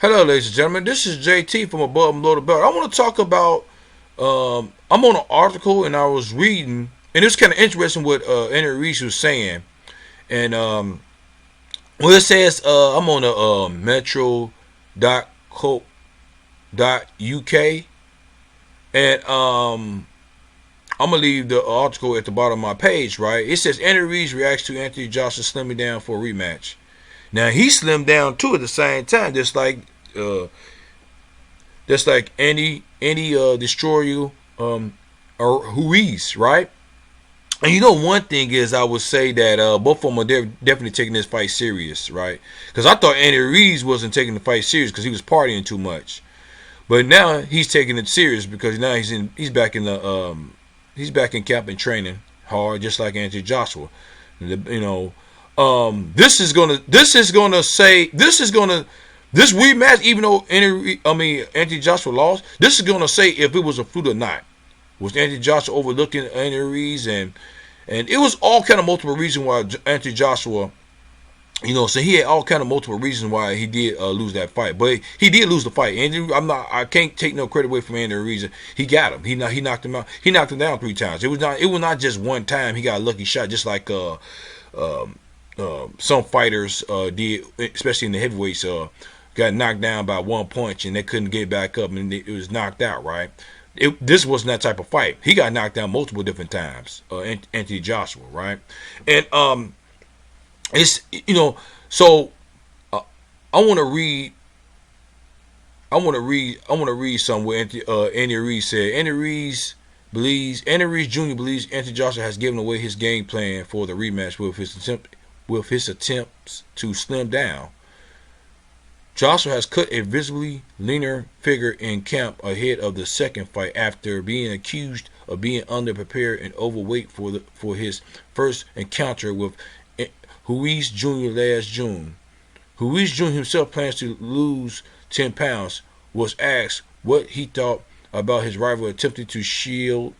Hello, ladies and gentlemen. This is JT from Above and Below the Belt. I want to talk about. I'm on an article and I was reading, and it's kind of interesting what Andy Ruiz was saying. And well, it says I'm on the metro.co.uk, and I'm gonna leave the article at the bottom of my page. Right? It says Andy Ruiz reacts to Anthony Joshua slimming down for a rematch. Now he slimmed down too at the same time, uh, just like any destroyer or Ruiz, right? And you know, one thing is, I would say that both of them are definitely taking this fight serious, right? Because I thought Andy Ruiz wasn't taking the fight serious because he was partying too much, but now he's taking it serious because now he's back in the he's back in camp and training hard, just like Anthony Joshua. You know, this rematch, even though Anthony Joshua lost, this is gonna say if it was a fluke or not. Was Anthony Joshua overlooking Andy Ruiz, and it was all kind of multiple reasons why Anthony Joshua, so he had all kind of multiple reasons why he did lose that fight, but he did lose the fight. I can't take no credit away from Andy Ruiz. He got him. He knocked him out. He knocked him down 3 times. It was not just one time. He got a lucky shot, just like some fighters did, especially in the heavyweights. Got knocked down by one punch and they couldn't get back up and it was knocked out, right? This wasn't that type of fight. He got knocked down multiple different times, Anthony Joshua, right? And it's so I want to read. I want to read something where Andy Ruiz said. Andy Ruiz Jr. believes Anthony Joshua has given away his game plan for the rematch with his attempts to slim down. Joshua has cut a visibly leaner figure in camp ahead of the second fight after being accused of being underprepared and overweight for his first encounter with Ruiz Jr. last June. Ruiz Jr. himself plans to lose 10 pounds, was asked what he thought about his rival attempting to shade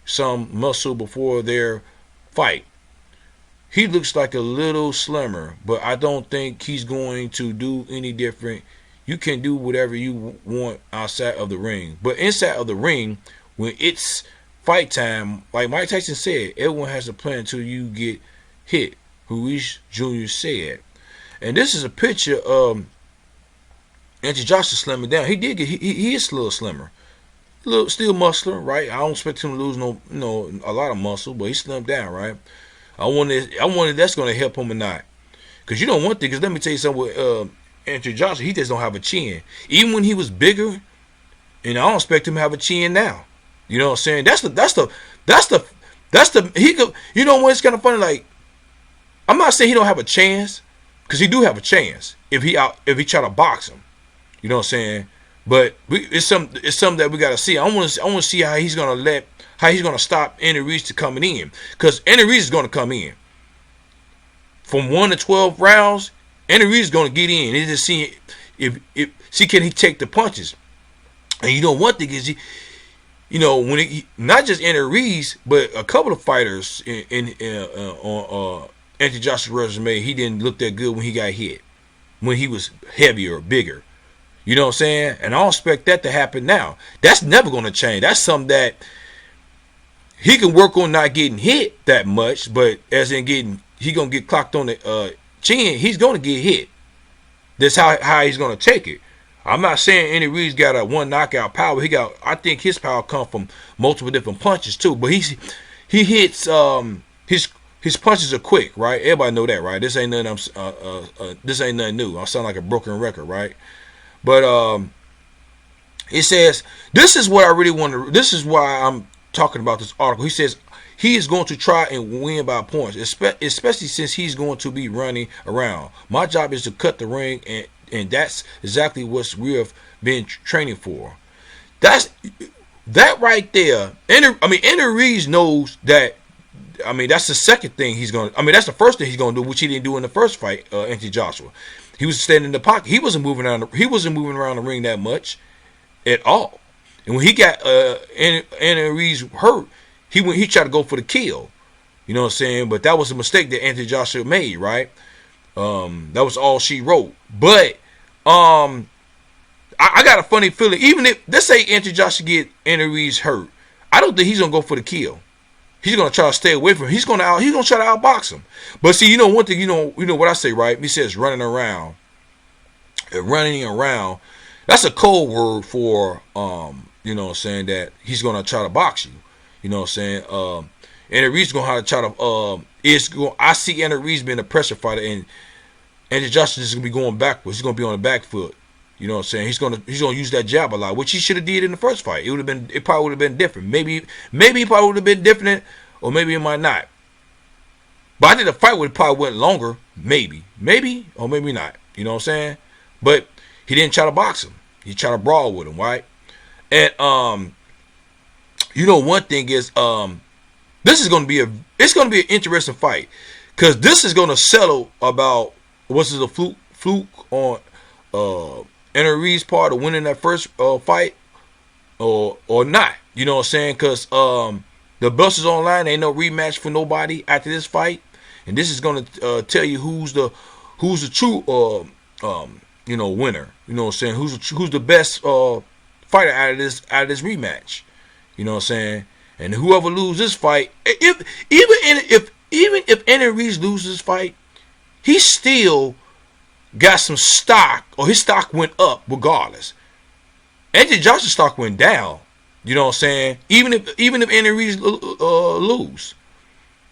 some muscle before their fight. He looks like a little slimmer, but I don't think he's going to do any different. You can do whatever you want outside of the ring. But inside of the ring, when it's fight time, like Mike Tyson said, everyone has a plan until you get hit, Ruiz Jr. said. And this is a picture of Anthony Joshua slimming down. He is a little slimmer. Still muscular, right? I don't expect him to lose a lot of muscle, but he slimmed down, right? I wonder if that's going to help him or not. Because one thing, because let me tell you something with Anthony Joshua, he just don't have a chin. Even when he was bigger, and I don't expect him to have a chin now. You know what I'm saying? He could, when it's kind of funny, like, I'm not saying he don't have a chance, because he do have a chance if he try to box him. You know what I'm saying? But it's something that we got to see. I want to see how he's going to stop Andy Ruiz to coming in, because Andy Ruiz is going to come in from 1 to 12 rounds. Andy Ruiz is going to get in. He's just seeing if can he take the punches. And one thing is when not just Andy Ruiz, but a couple of fighters on Anthony Joshua's resume, he didn't look that good when he got hit, when he was heavier or bigger. You know what I'm saying? And I don't expect that to happen now. That's never going to change. That's something that he can work on, not getting hit that much, but as in he going to get clocked on the chin, he's going to get hit. That's how he's going to take it. I'm not saying Andy Ruiz got a one knockout power. I think his power comes from multiple different punches too, but he hits his punches are quick, right? Everybody know that, right? This ain't nothing new. I sound like a broken record, right? But it says, this is what I really want to, this is why I'm talking about this article. He says he is going to try and win by points, especially since he's going to be running around. My job is to cut the ring, and that's exactly what we have been training for. That right there. Andy Ruiz knows that. That's the second thing he's going to, that's the first thing he's going to do, which he didn't do in the first fight, Anthony Joshua. He was standing in the pocket. He wasn't moving around the ring that much at all. And when he got Andy Ruiz hurt, he tried to go for the kill. You know what I'm saying? But that was a mistake that Anthony Joshua made, right? That was all she wrote. But I got a funny feeling. Even if let's say Anthony Joshua get Andy Ruiz hurt, I don't think he's gonna go for the kill. He's gonna try to stay away from him. He's gonna try to outbox him. But see, one thing, you know what I say, right? He says running around. Running around. That's a code word for saying that he's gonna try to box you. You know what I'm saying? Andy Ruiz gonna have to try to I see Andy Ruiz being a pressure fighter, and Anthony Joshua is gonna be going backwards. He's gonna be on the back foot. You know what I'm saying? He's gonna use that jab a lot, which he should have did in the first fight. It probably would have been different. Maybe he probably would have been different, or maybe it might not. But I think the fight would probably went longer. Maybe, or maybe not. You know what I'm saying? But he didn't try to box him. He tried to brawl with him, right? And one thing is this is gonna be an interesting fight, because this is gonna settle about what's a fluke on Andy Ruiz's part of winning that first fight or not. You know what I'm saying? Because the belt is online. Ain't no rematch for nobody after this fight, and this is gonna tell you who's the true winner. You know what I'm saying? Who's the best fighter out of this rematch? You know what I'm saying? And whoever loses this fight, even if Andy Ruiz loses this fight, he still got some stock, or his stock went up regardless. Anthony Joshua's stock went down. You know what I'm saying? Even if Andy Ruiz lose,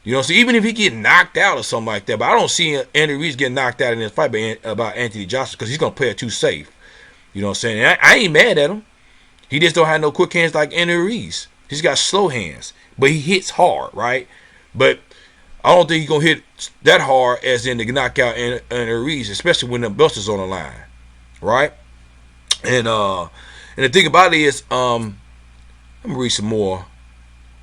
you know, so even if he get knocked out or something like that, but I don't see Andy Ruiz getting knocked out in this fight about Anthony Joshua, because he's gonna play it too safe. You know what I'm saying? I ain't mad at him. He just don't have no quick hands like Andy Ruiz. He's got slow hands, but he hits hard, right? But I don't think he's gonna hit that hard as in to knock out Andy Ruiz, especially when the belt is on the line, right? And the thing about it is, let me read some more.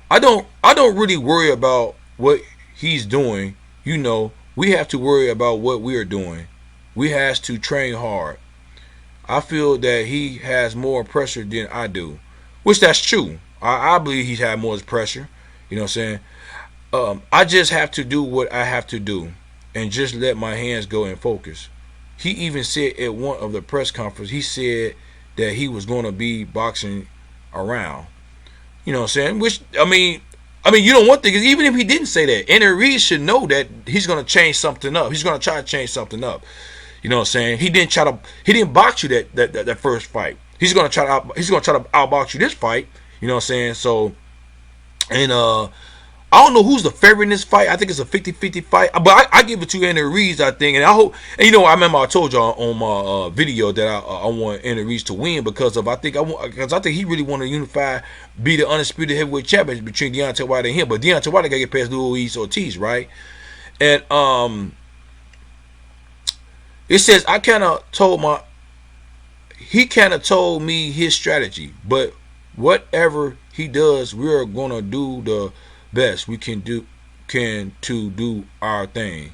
I don't really worry about what he's doing. We have to worry about what we are doing. We have to train hard. I feel that he has more pressure than I do, which that's true. I believe he's had more pressure. You know what I'm saying? I just have to do what I have to do and just let my hands go and focus. He even said at one of the press conferences, he said that he was going to be boxing around. You know what I'm saying? Which, I mean, one thing is, even if he didn't say that, Andy Ruiz should know that he's going to change something up. He's going to try to change something up. You know what I'm saying? He didn't box you that first fight. He's going to try to outbox you this fight. You know what I'm saying? So, and I don't know who's the favorite in this fight. I think it's a 50-50 fight, but I give it to Andy Ruiz, I think. And I hope, and I remember I told y'all on my video that I want Andy Ruiz to win because I think he really want to unify, be the undisputed heavyweight champion between Deontay Wilder and him. But Deontay Wilder got to get past Luis Ortiz, right? And it says he kind of told me his strategy, but whatever he does, we're gonna do the best we can to do our thing.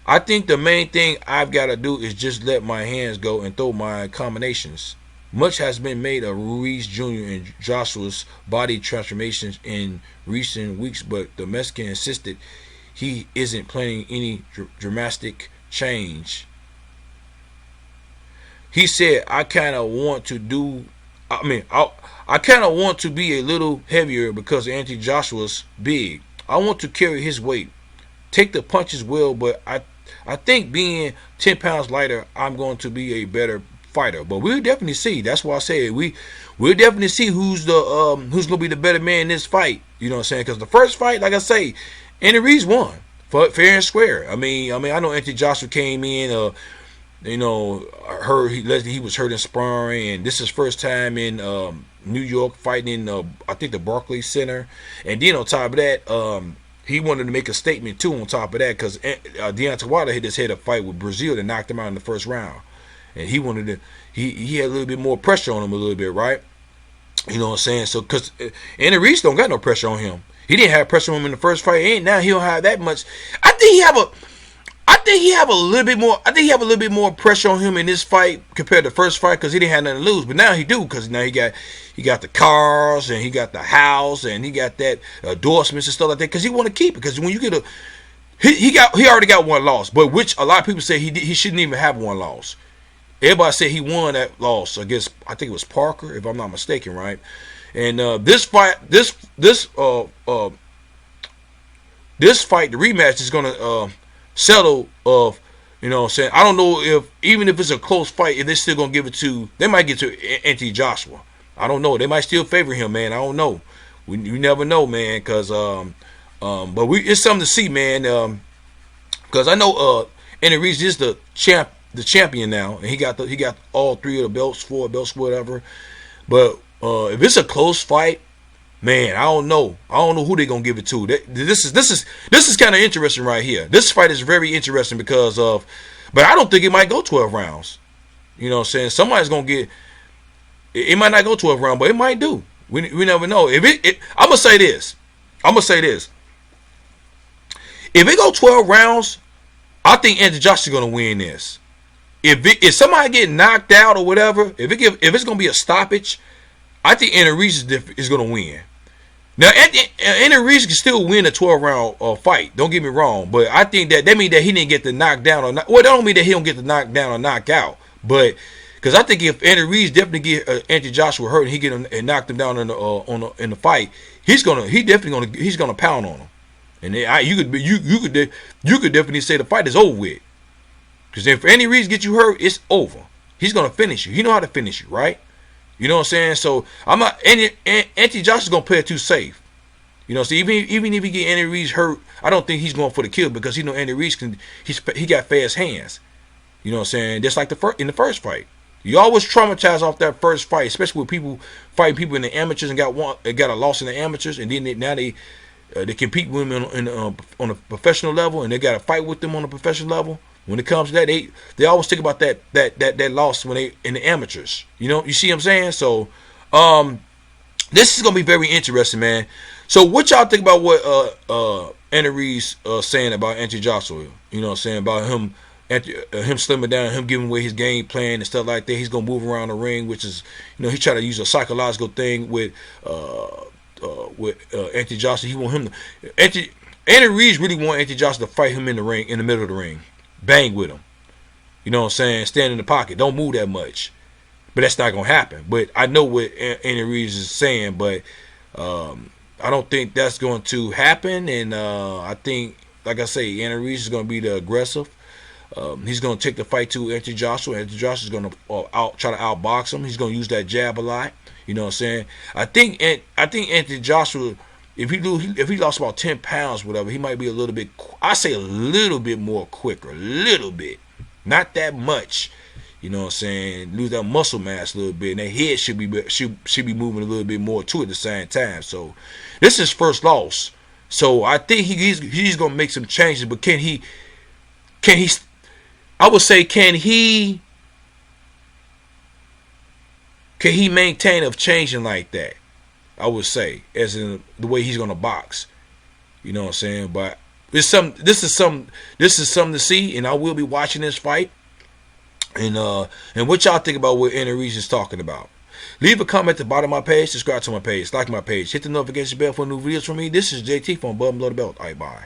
I think the main thing I've got to do is just let my hands go and throw my combinations. Much has been made of Ruiz Jr. and Joshua's body transformations in recent weeks, but the Mexican insisted he isn't planning any dramatic change. He said, I kind of want to be a little heavier because Anthony Joshua's big. I want to carry his weight, take the punches well, but I think being 10 pounds lighter, I'm going to be a better fighter. But we'll definitely see. That's why I say we'll definitely see who's going to be the better man in this fight. You know what I'm saying? Because the first fight, like I say, Andy Ruiz won fair and square. I know Anthony Joshua came in. He was hurt in sparring, and this is his first time in New York fighting in I think the Barclays Center. And then on top of that, he wanted to make a statement too on top of that, because Deontay Wilder hit his head a fight with Brazil that knocked him out in the first round, and he wanted to he had a little bit more pressure on him a little bit, right? You know what I'm saying? So because Andy Ruiz don't got no pressure on him. He didn't have pressure on him in the first fight, and now he don't have that much. I think he have a little bit more pressure on him in this fight compared to the first fight, because he didn't have nothing to lose. But now he do, because now he got the cars, and he got the house, and he got that endorsements and stuff like that, because he want to keep it. Because when you get he already got one loss, but which a lot of people say he shouldn't even have one loss. Everybody said he won that loss against, I think it was Parker, if I'm not mistaken, right? And this fight, this fight, the rematch is gonna settle of, you know what I'm saying. I don't know if even if it's a close fight, if they're still gonna give it to, they might get to Anthony Joshua. I don't know. They might still favor him, man. I don't know. We never know, man, because but it's something to see, man. Because I know Andy Ruiz is the champion now, and he got all three of the belts, 4 belts, whatever. But if it's a close fight, man, I don't know who they're gonna give it to. This is kind of interesting right here. This fight is very interesting because of, but I don't think it might go 12 rounds. You know what I'm saying? Somebody's gonna get. It might not go 12 rounds, but it might do. We never know. I'm gonna say this. If it go 12 rounds, I think Anthony Joshua is gonna win this. If somebody get knocked out or whatever, if it's gonna be a stoppage, I think Anthony Ruiz is gonna win. Now Anthony Ruiz can still win a 12-round fight. Don't get me wrong, but I think that means that he didn't get the knockdown or well, that don't mean that he don't get the knockdown or knockout, but because I think if Anthony Ruiz definitely get Anthony Joshua hurt and he get him and knocked him down in the fight, he's gonna pound on him, and you could definitely say the fight is over with. Because if Anthony Ruiz gets you hurt, it's over. He's gonna finish you. He know how to finish you, right? You know what I'm saying? So I'm not Anthony Joshua's gonna play it too safe. You know, so even if he get Anthony Ruiz hurt, I don't think he's going for the kill because he know Anthony Ruiz he got fast hands. You know what I'm saying? Just like in the first fight. You always traumatized off that first fight, especially with people fighting people in the amateurs and got a loss in the amateurs, and then now they compete with them on a professional level, and they got to fight with them on a professional level. When it comes to that, they always think about that loss when they in the amateurs. You know, you see what I'm saying? So, this is gonna be very interesting, man. So, what y'all think about what Anthony Ruiz saying about Anthony Joshua? You know what I'm saying, about him slimming down, him giving away his game plan and stuff like that. He's gonna move around the ring, which is, you know, he try to use a psychological thing with Anthony Joshua. He want him to Anthony Ruiz really want Anthony Joshua to fight him in the ring, in the middle of the ring. Bang with him. You know what I'm saying? Stand in the pocket. Don't move that much. But that's not going to happen. But I know what Anthony Ruiz is saying, but I don't think that's going to happen. And I think, like I say, Anthony Ruiz is going to be the aggressive. He's going to take the fight to Anthony Joshua. Anthony Joshua is going to try to outbox him. He's going to use that jab a lot. You know what I'm saying? I think Anthony Joshua, if he lost about 10 pounds, whatever, he might be a little bit. I say a little bit more quicker, a little bit, not that much. You know what I'm saying? Lose that muscle mass a little bit, and that head should be moving a little bit more too at the same time. So this is his first loss. So I think he's gonna make some changes. But can he? I would say can he maintain of changing like that? I would say, as in the way he's gonna box. You know what I'm saying? But this is something to see, and I will be watching this fight. And what y'all think about what Anthony Ruiz is talking about? Leave a comment at the bottom of my page, subscribe to my page, like my page, hit the notification bell for new videos from me. This is JT from Above and Below the Belt. Alright, bye.